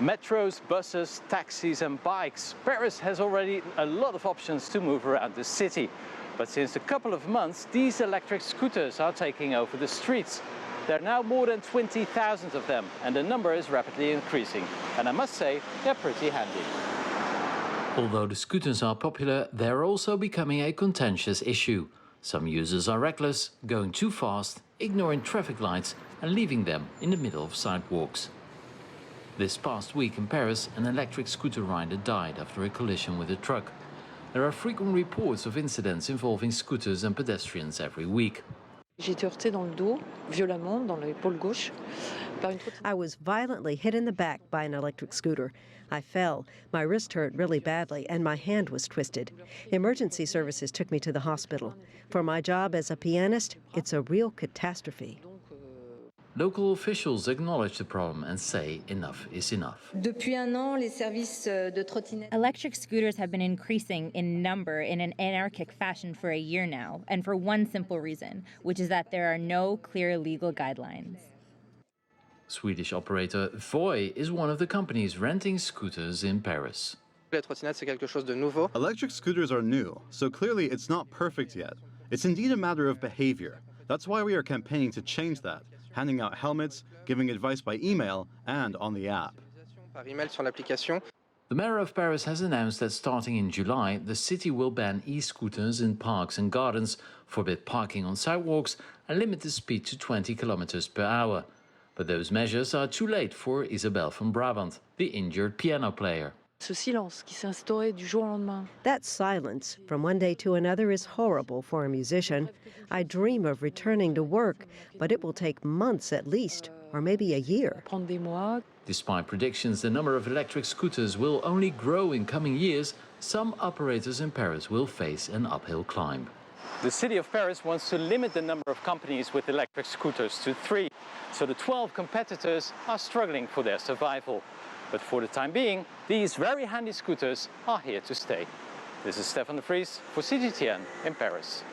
Metros, buses, taxis and bikes. Paris has already a lot of options to move around the city. But since a couple of months, these electric scooters are taking over the streets. There are now more than 20,000 of them, and the number is rapidly increasing. And I must say, they're pretty handy. Although the scooters are popular, they're also becoming a contentious issue. Some users are reckless, going too fast, ignoring traffic lights and leaving them in the middle of sidewalks. This past week in Paris, an electric scooter rider died after a collision with a truck. There are frequent reports of incidents involving scooters and pedestrians every week. I was violently hit in the back by an electric scooter. I fell. My wrist hurt really badly and my hand was twisted. Emergency services took me to the hospital. For my job as a pianist, it's a real catastrophe. Local officials acknowledge the problem and say enough is enough. Electric scooters have been increasing in number in an anarchic fashion for a year now, and for one simple reason, which is that there are no clear legal guidelines. Swedish operator Vries is one of the companies renting scooters in Paris. Electric scooters are new, so clearly it's not perfect yet. It's indeed a matter of behavior. That's why we are campaigning to change that, handing out helmets, giving advice by email and on the app. The mayor of Paris has announced that starting in July, the city will ban e-scooters in parks and gardens, forbid parking on sidewalks and limit the speed to 20 kilometers per hour. But those measures are too late for Isabelle from Brabant, the injured piano player. That silence from one day to another is horrible for a musician. I dream of returning to work, but it will take months at least, or maybe a year. Despite predictions the number of electric scooters will only grow in coming years, some operators in Paris will face an uphill climb. The city of Paris wants to limit the number of companies with electric scooters to 3, so the 12 competitors are struggling for their survival. But for the time being, these very handy scooters are here to stay. This is Stefan Vries for CGTN in Paris.